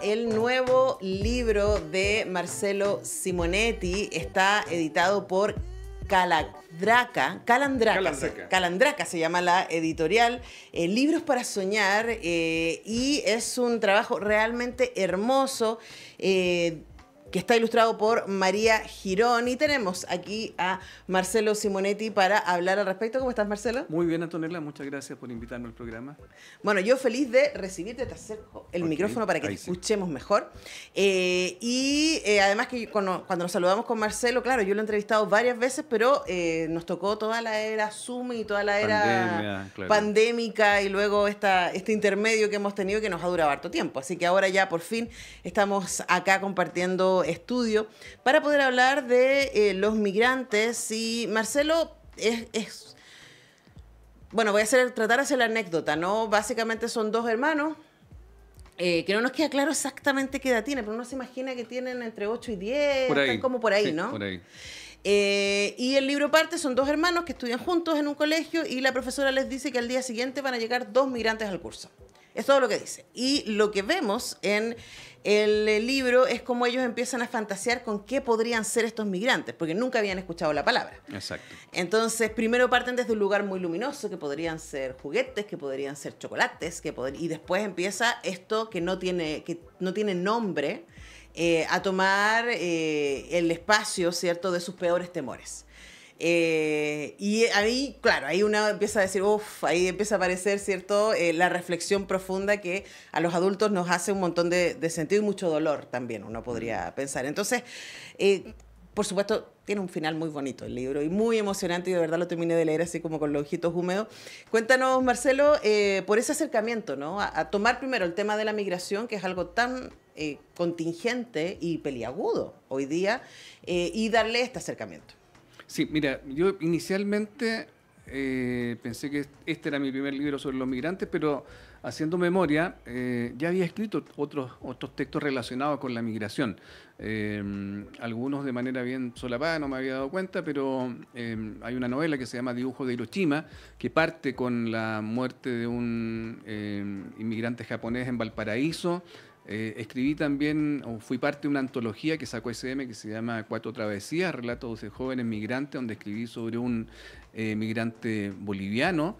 El nuevo libro de Marcelo Simonetti está editado por Calandraca se llama la editorial, Libros para Soñar, y es un trabajo realmente hermoso, que está ilustrado por María Girón. Y tenemos aquí a Marcelo Simonetti para hablar al respecto. ¿Cómo estás, Marcelo? Muy bien, Antonella. Muchas gracias por invitarme al programa. Bueno, yo feliz de recibirte. Te acerco el micrófono para que te escuchemos mejor. Además que cuando nos saludamos con Marcelo, claro, yo lo he entrevistado varias veces, pero nos tocó toda la era Zoom y toda la era pandémica, y luego este intermedio que hemos tenido que nos ha durado harto tiempo. Así que ahora ya por fin estamos acá compartiendo estudio para poder hablar de los migrantes. Y Marcelo bueno, voy a tratar de hacer la anécdota, ¿no? Básicamente son dos hermanos, que no nos queda claro exactamente qué edad tienen, pero uno se imagina que tienen entre 8 y 10, están como por ahí, sí, ¿no? Por ahí. Y el libro parte, son dos hermanos que estudian juntos en un colegio, y la profesora les dice que al día siguiente van a llegar 2 migrantes al curso. Es todo lo que dice. Y lo que vemos en el libro es cómo ellos empiezan a fantasear con qué podrían ser estos migrantes, porque nunca habían escuchado la palabra. Exacto. Entonces, primero parten desde un lugar muy luminoso, que podrían ser juguetes, que podrían ser chocolates, y después empieza esto que no tiene nombre, a tomar el espacio, ¿cierto?, de sus peores temores. Y ahí, claro, ahí uno empieza a decir, ahí empieza a aparecer, ¿cierto?, la reflexión profunda que a los adultos nos hace un montón de sentido y mucho dolor también, uno podría pensar. Entonces, por supuesto, tiene un final muy bonito el libro y muy emocionante, y de verdad lo terminé de leer así como con los ojitos húmedos. Cuéntanos, Marcelo, por ese acercamiento, ¿no? A tomar primero el tema de la migración, que es algo tan contingente y peliagudo hoy día, y darle este acercamiento. Sí, mira, yo inicialmente pensé que este era mi primer libro sobre los migrantes, pero haciendo memoria, ya había escrito otros textos relacionados con la migración. Algunos de manera bien solapada, no me había dado cuenta, pero hay una novela que se llama Dibujo de Hiroshima, que parte con la muerte de un inmigrante japonés en Valparaíso. Escribí también, o fui parte de una antología que sacó SM que se llama Cuatro Travesías, relatos de jóvenes migrantes, donde escribí sobre un migrante boliviano.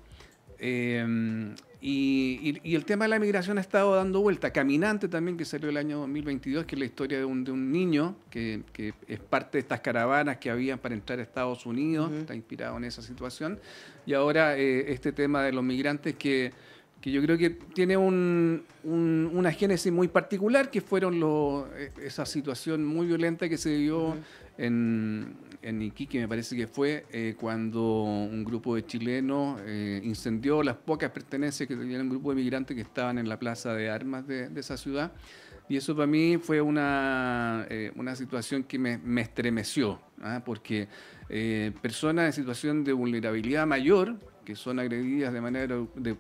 Y el tema de la migración ha estado dando vuelta. Caminante también, que salió el año 2022, que es la historia de un niño que es parte de estas caravanas que había para entrar a Estados Unidos, está inspirado en esa situación. Y ahora este tema de los migrantes que yo creo que tiene una génesis muy particular, que fueron esa situación muy violenta que se dio en Iquique, me parece que fue, cuando un grupo de chilenos incendió las pocas pertenencias que tenían un grupo de migrantes que estaban en la plaza de armas de esa ciudad. Y eso para mí fue una situación que me estremeció, porque personas en situación de vulnerabilidad mayor, que son agredidas de manera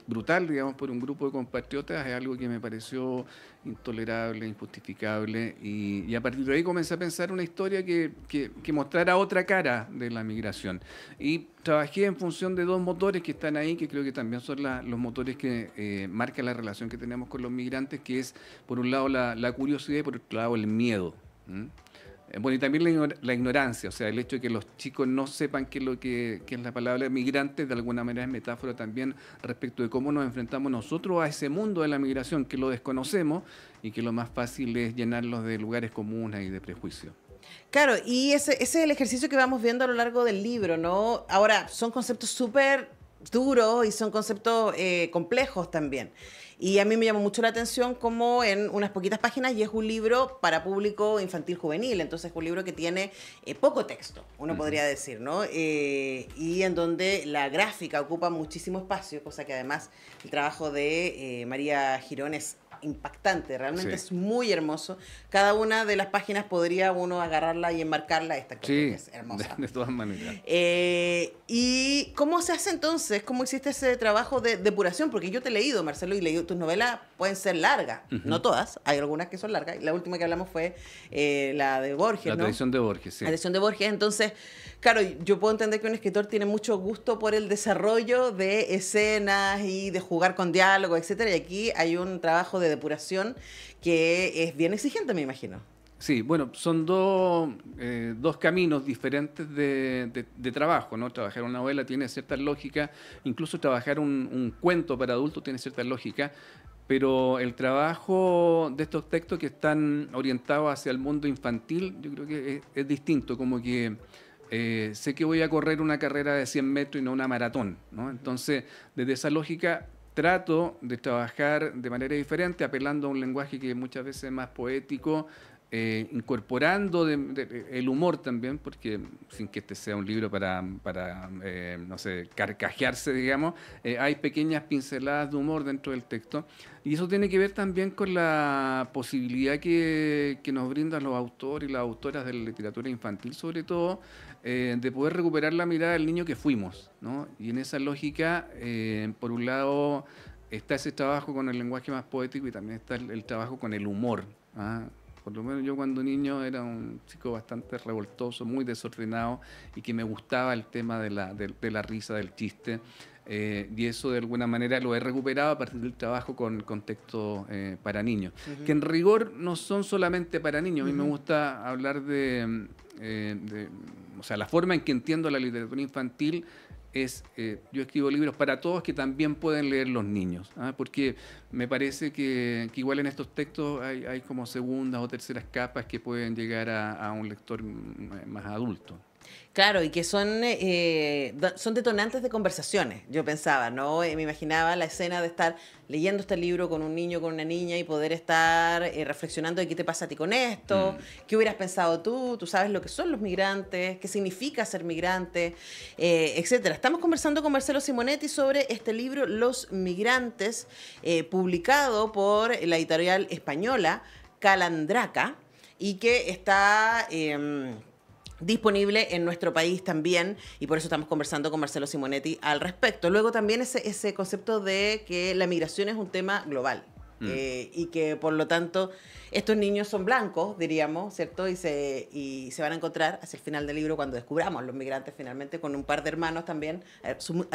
brutal, digamos, por un grupo de compatriotas, es algo que me pareció intolerable, injustificable, y a partir de ahí comencé a pensar una historia que mostrara otra cara de la migración. Y trabajé en función de dos motores que están ahí, que creo que también son los motores que marcan la relación que tenemos con los migrantes, que es, por un lado, la curiosidad y por otro lado, el miedo. Bueno, y también la ignorancia, o sea, el hecho de que los chicos no sepan qué es la palabra migrante, de alguna manera es metáfora también respecto de cómo nos enfrentamos nosotros a ese mundo de la migración, que lo desconocemos y que lo más fácil es llenarlos de lugares comunes y de prejuicios. Claro, y ese es el ejercicio que vamos viendo a lo largo del libro, ¿no? Ahora, son conceptos súper duros y son conceptos complejos también. Y a mí me llamó mucho la atención como en unas poquitas páginas, y es un libro para público infantil juvenil, entonces es un libro que tiene poco texto, uno podría decir, ¿no? Y en donde la gráfica ocupa muchísimo espacio, cosa que además el trabajo de María Girón es impactante, realmente es muy hermoso. Cada una de las páginas podría uno agarrarla y enmarcarla, esta cosa que es hermosa. De todas maneras. ¿Y cómo se hace entonces? ¿Cómo hiciste ese trabajo de depuración? Porque yo te he leído, Marcelo, y leí tus novelas pueden ser largas, no todas, hay algunas que son largas. La última que hablamos fue la de Borges, La ¿no? tradición de Borges, sí. La tradición de Borges. Entonces, claro, yo puedo entender que un escritor tiene mucho gusto por el desarrollo de escenas y de jugar con diálogos, etcétera. Y aquí hay un trabajo de depuración que es bien exigente, me imagino. Sí, bueno, son dos caminos diferentes de trabajo, ¿no? Trabajar una novela tiene cierta lógica, incluso trabajar un cuento para adultos tiene cierta lógica, pero el trabajo de estos textos que están orientados hacia el mundo infantil, yo creo que es distinto, como que sé que voy a correr una carrera de 100 metros y no una maratón, ¿no? Entonces, desde esa lógica trato de trabajar de manera diferente, apelando a un lenguaje que muchas veces es más poético, incorporando el humor también, porque sin que este sea un libro para no sé, carcajearse, digamos, hay pequeñas pinceladas de humor dentro del texto, y eso tiene que ver también con la posibilidad que nos brindan los autores y las autoras de la literatura infantil, sobre todo, de poder recuperar la mirada del niño que fuimos, ¿no? Y en esa lógica, por un lado, está ese trabajo con el lenguaje más poético y también está el trabajo con el humor, ¿ah? Por lo menos yo cuando niño era un chico bastante revoltoso, muy desordenado y que me gustaba el tema de la risa, del chiste. Y eso de alguna manera lo he recuperado a partir del trabajo con textos para niños, que en rigor no son solamente para niños. A mí me gusta hablar o sea, la forma en que entiendo la literatura infantil es, yo escribo libros para todos que también pueden leer los niños, ¿ah? Porque me parece que igual en estos textos hay como segundas o terceras capas que pueden llegar a un lector más adulto. Claro, y que son detonantes de conversaciones, yo pensaba, ¿no? Me imaginaba la escena de estar leyendo este libro con un niño, con una niña y poder estar reflexionando de qué te pasa a ti con esto, qué hubieras pensado tú sabes lo que son los migrantes, qué significa ser migrante, etcétera. Estamos conversando con Marcelo Simonetti sobre este libro, Los Migrantes, publicado por la editorial española Calandraca, y que está disponible en nuestro país también, y por eso estamos conversando con Marcelo Simonetti al respecto. Luego también ese concepto de que la migración es un tema global, y que por lo tanto estos niños son blancos, diríamos, ¿cierto? Y se van a encontrar hacia el final del libro, cuando descubramos los migrantes finalmente, con un par de hermanos también,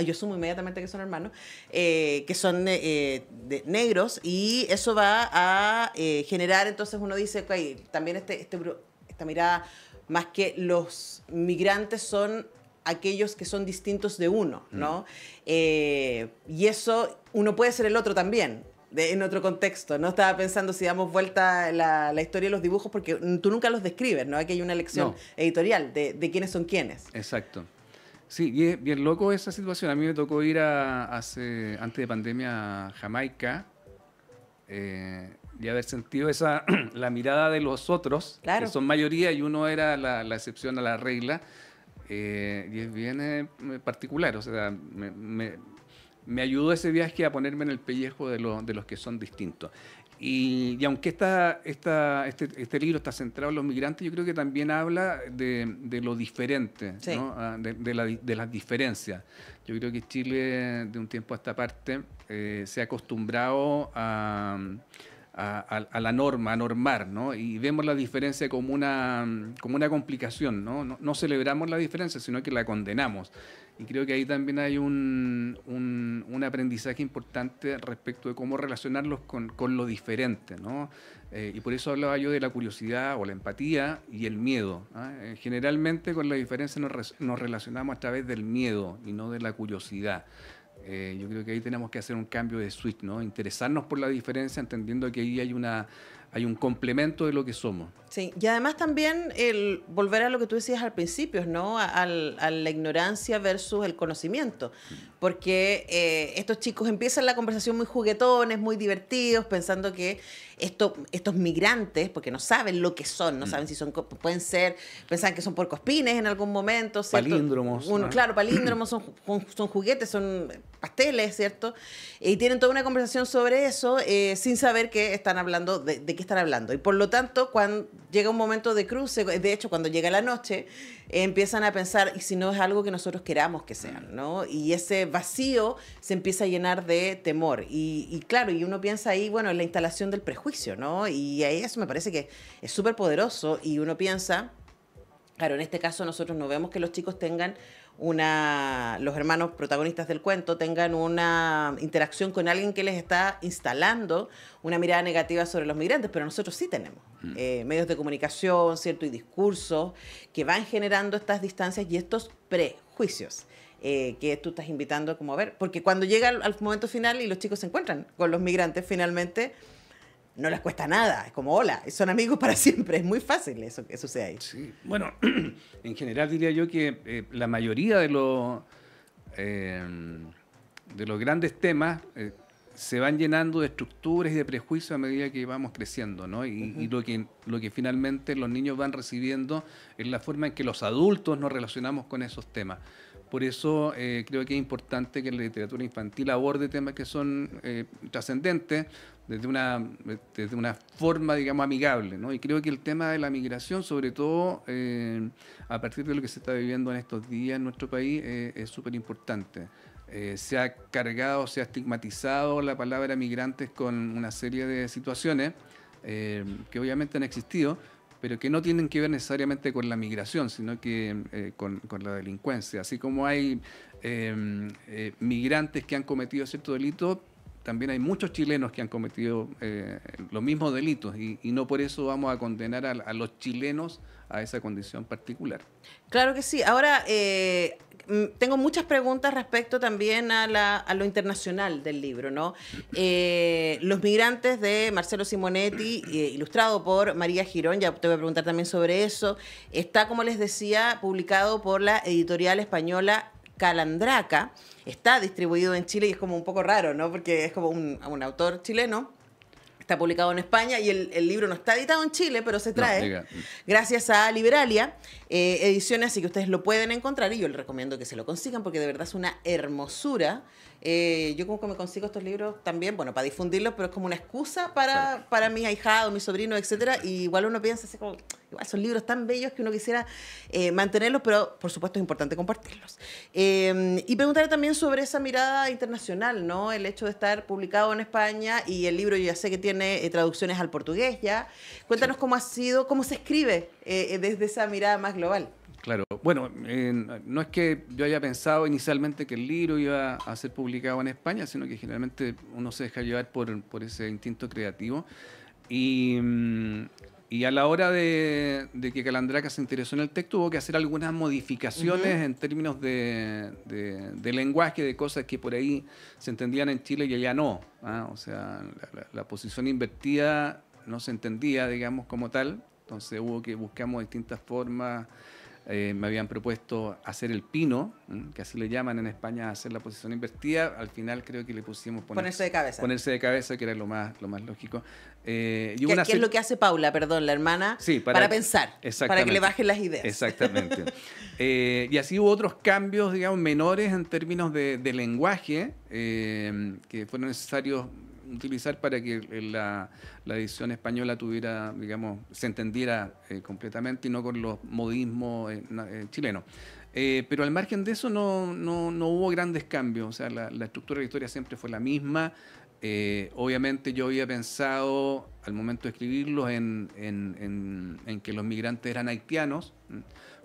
yo asumo inmediatamente que son hermanos, que son negros, y eso va a generar, entonces uno dice, okay, también esta mirada, más que los migrantes son aquellos que son distintos de uno, ¿no? Y eso, uno puede ser el otro también, en otro contexto. No estaba pensando si damos vuelta la historia de los dibujos, porque tú nunca los describes, ¿no? Aquí hay una lección editorial de quiénes son quiénes. Exacto. Sí, y es bien loco esa situación. A mí me tocó ir antes de pandemia, a Jamaica, y haber sentido la mirada de los otros, claro, que son mayoría, y uno era la excepción a la regla, y es bien particular. O sea, me ayudó ese viaje a ponerme en el pellejo de los que son distintos. Y aunque este libro está centrado en los migrantes, yo creo que también habla de lo diferente, sí, ¿no? de las diferencias. Yo creo que Chile, de un tiempo a esta parte, se ha acostumbrado a la norma, a normar, ¿no? Y vemos la diferencia como una complicación, ¿no? No celebramos la diferencia, sino que la condenamos. Y creo que ahí también hay un aprendizaje importante respecto de cómo relacionarlos con lo diferente, ¿no? Y por eso hablaba yo de la curiosidad o la empatía y el miedo, ¿ah? Generalmente con la diferencia nos relacionamos a través del miedo y no de la curiosidad. Yo creo que ahí tenemos que hacer un cambio de switch, ¿no? Interesarnos por la diferencia, entendiendo que ahí hay un complemento de lo que somos. Sí, y además también el volver a lo que tú decías al principio, ¿no? A la ignorancia versus el conocimiento. Porque estos chicos empiezan la conversación muy juguetones, muy divertidos, pensando que estos migrantes, porque no saben lo que son, no saben si son, pueden ser, pensaban que son puercoespines en algún momento, ¿cierto? Palíndromos. Claro, palíndromos, son juguetes, son pasteles, ¿cierto? Y tienen toda una conversación sobre eso sin saber que están hablando, de qué están hablando. Y por lo tanto, cuando llega un momento de cruce, de hecho, cuando llega la noche, empiezan a pensar, ¿y si no es algo que nosotros queramos que sean, ¿no? Y ese vacío se empieza a llenar de temor. Y claro, y uno piensa ahí, bueno, en la instalación del prejuicio, ¿no? Y ahí eso me parece que es súper poderoso. Y uno piensa, claro, en este caso nosotros no vemos que los chicos tengan los hermanos protagonistas del cuento tengan una interacción con alguien que les está instalando una mirada negativa sobre los migrantes, pero nosotros sí tenemos medios de comunicación, ¿cierto? Y discursos que van generando estas distancias y estos prejuicios. Que tú estás invitando como a ver, porque cuando llega al momento final y los chicos se encuentran con los migrantes finalmente, no les cuesta nada, es como hola, son amigos para siempre, es muy fácil eso que sucede ahí. Sí, bueno, en general diría yo que la mayoría de los grandes temas se van llenando de estructuras y de prejuicios a medida que vamos creciendo, ¿no? Y lo que finalmente los niños van recibiendo es la forma en que los adultos nos relacionamos con esos temas. Por eso creo que es importante que la literatura infantil aborde temas que son trascendentes desde una forma, digamos, amigable, ¿no? Y creo que el tema de la migración, sobre todo a partir de lo que se está viviendo en estos días en nuestro país, es súper importante. Se ha cargado, se ha estigmatizado la palabra migrantes con una serie de situaciones que obviamente han existido, pero que no tienen que ver necesariamente con la migración, sino que con la delincuencia. Así como hay migrantes que han cometido ciertos delitos, también hay muchos chilenos que han cometido los mismos delitos y no por eso vamos a condenar a los chilenos a esa condición particular. Claro que sí. Ahora, tengo muchas preguntas respecto también a lo internacional del libro, ¿no? Los migrantes de Marcelo Simonetti, ilustrado por María Girón, ya te voy a preguntar también sobre eso. Está, como les decía, publicado por la editorial española Calandraca. Está distribuido en Chile y es como un poco raro, ¿no? Porque es como un autor chileno. Está publicado en España y el libro no está editado en Chile, pero se trae gracias a Liberalia Ediciones, así que ustedes lo pueden encontrar y yo les recomiendo que se lo consigan porque de verdad es una hermosura. Yo como que me consigo estos libros también, bueno, para difundirlos, pero es como una excusa para mis ahijados, mis sobrinos, etcétera. Y igual uno piensa así como, igual son libros tan bellos que uno quisiera mantenerlos, pero por supuesto es importante compartirlos. Y preguntarle también sobre esa mirada internacional, ¿no? El hecho de estar publicado en España y el libro yo ya sé que tiene traducciones al portugués ya. Cuéntanos cómo ha sido, cómo se escribe desde esa mirada más global. Claro, bueno, no es que yo haya pensado inicialmente que el libro iba a ser publicado en España, sino que generalmente uno se deja llevar por ese instinto creativo. Y a la hora de que Calandraca se interesó en el texto, hubo que hacer algunas modificaciones en términos de lenguaje, de cosas que por ahí se entendían en Chile y allá no. O sea, la posición invertida no se entendía, digamos, como tal. Entonces buscamos distintas formas. Me habían propuesto hacer el pino, que así le llaman en España, hacer la posición invertida. Al final creo que le pusimos ponerse de cabeza. Ponerse de cabeza, que era lo más lógico. ¿Qué es lo que hace Paula, perdón, la hermana? Sí, para pensar, para que le bajen las ideas. Exactamente. Y así hubo otros cambios, digamos, menores en términos de lenguaje que fueron necesarios utilizar para que la edición española tuviera, digamos, se entendiera completamente y no con los modismos chilenos. Pero al margen de eso no hubo grandes cambios, o sea, la estructura de la historia siempre fue la misma. Obviamente yo había pensado al momento de escribirlos en que los migrantes eran haitianos,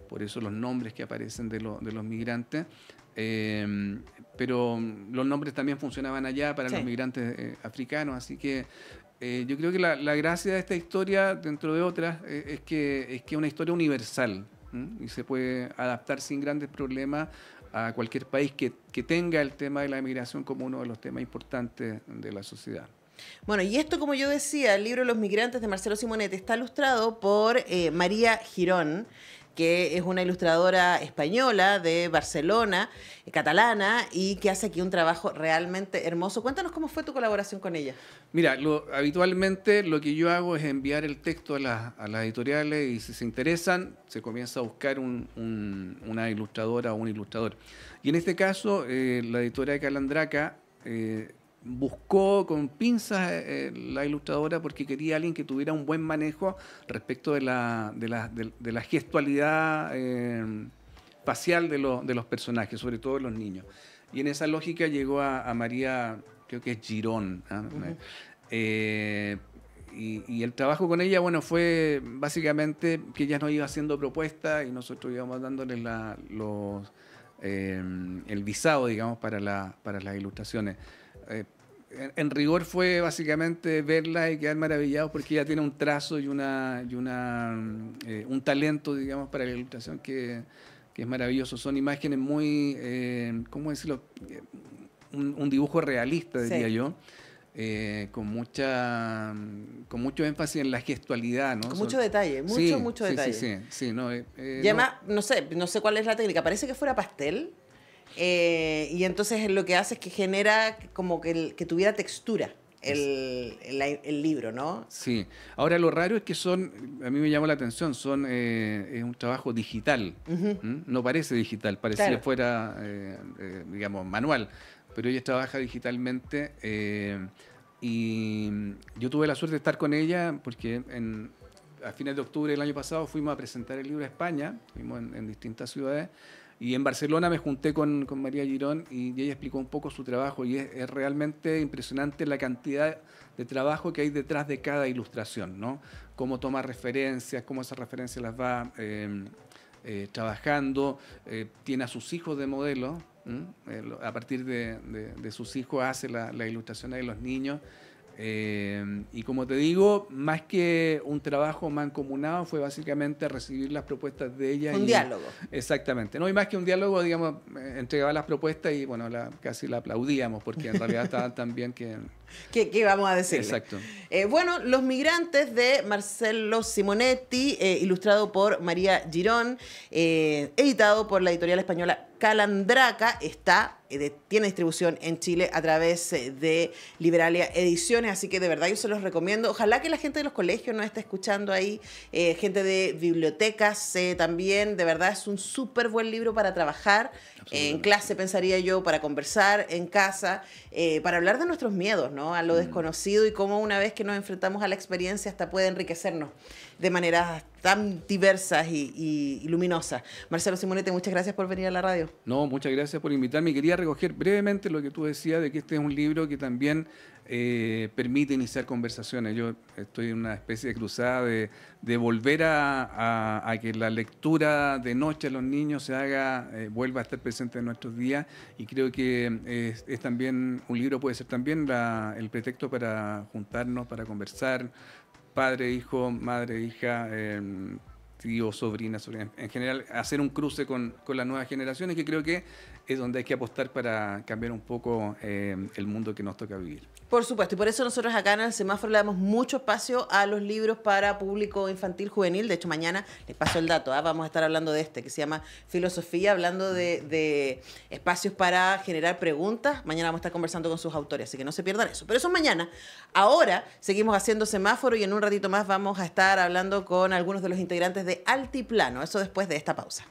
por eso los nombres que aparecen de los migrantes. Pero los nombres también funcionaban allá para los migrantes africanos, así que yo creo que la gracia de esta historia, dentro de otras, es que es una historia universal y se puede adaptar sin grandes problemas a cualquier país que tenga el tema de la migración como uno de los temas importantes de la sociedad. Bueno, y esto, como yo decía, el libro Los migrantes de Marcelo Simonetti está ilustrado por María Girón. que es una ilustradora española de Barcelona, catalana, y que hace aquí un trabajo realmente hermoso. Cuéntanos cómo fue tu colaboración con ella. Mira, habitualmente lo que yo hago es enviar el texto a las editoriales y si se interesan, se comienza a buscar una ilustradora o un ilustrador. Y en este caso, la editora de Calandraca buscó con pinzas la ilustradora porque quería alguien que tuviera un buen manejo respecto de la gestualidad facial de los personajes, sobre todo de los niños. Y en esa lógica llegó a María, creo que es Girón. Y el trabajo con ella, bueno, fue básicamente que ella nos iba haciendo propuestas y nosotros íbamos dándoles el visado, digamos, para las ilustraciones. En rigor fue básicamente verla y quedar maravillados porque ella tiene un trazo y un talento, digamos, para la ilustración que es maravilloso. Son imágenes muy, ¿cómo decirlo? Un dibujo realista, diría yo. Con mucho énfasis en la gestualidad, ¿no? Con mucho detalle, mucho detalle. Sí, no, y además, no sé cuál es la técnica, parece que fuera pastel, y entonces lo que hace es que genera como que tuviera textura el libro, ¿no? Sí. Ahora lo raro es que a mí me llamó la atención, es un trabajo digital. No parece digital, parecía que fuera, digamos, manual. Pero ella trabaja digitalmente y yo tuve la suerte de estar con ella porque a fines de octubre del año pasado fuimos a presentar el libro a España, fuimos en distintas ciudades y en Barcelona me junté con María Girón y ella explicó un poco su trabajo y es realmente impresionante la cantidad de trabajo que hay detrás de cada ilustración, ¿no? Cómo toma referencias, cómo esas referencias las va trabajando, tiene a sus hijos de modelo. A partir de sus hijos hace la ilustración de los niños y como te digo, más que un trabajo mancomunado fue básicamente recibir las propuestas de ella. Un diálogo. Exactamente, no, y más que un diálogo, digamos, entregaba las propuestas y bueno, casi la aplaudíamos porque en realidad estaban tan bien que... ¿Qué vamos a decir? Exacto. Bueno, Los Migrantes de Marcello Simonetti, ilustrado por María Girón, editado por la editorial española Calandraca, tiene distribución en Chile a través de Liberalia Ediciones, así que de verdad yo se los recomiendo. Ojalá que la gente de los colegios nos esté escuchando ahí, gente de bibliotecas también. De verdad es un súper buen libro para trabajar en clase, pensaría yo, para conversar en casa, para hablar de nuestros miedos, ¿no? A lo desconocido y cómo una vez que nos enfrentamos a la experiencia hasta puede enriquecernos de maneras tan diversas y luminosas. Marcello Simonetti, muchas gracias por venir a la radio. No, muchas gracias por invitarme. Quería recoger brevemente lo que tú decías de que este es un libro que también permite iniciar conversaciones. Yo estoy en una especie de cruzada de volver a que la lectura de noche a los niños se haga, vuelva a estar presente en nuestros días y creo que es también, un libro puede ser también el pretexto para juntarnos, para conversar, padre, hijo, madre, hija, tío, sobrina, en general, hacer un cruce con las nuevas generaciones, que creo que es donde hay que apostar para cambiar un poco el mundo que nos toca vivir. Por supuesto, y por eso nosotros acá en el Semáforo le damos mucho espacio a los libros para público infantil juvenil. De hecho, mañana les paso el dato, vamos a estar hablando de que se llama Filosofía, hablando de espacios para generar preguntas. Mañana vamos a estar conversando con sus autores, así que no se pierdan eso. Pero eso es mañana. Ahora seguimos haciendo Semáforo y en un ratito más vamos a estar hablando con algunos de los integrantes de Altiplano. Eso después de esta pausa.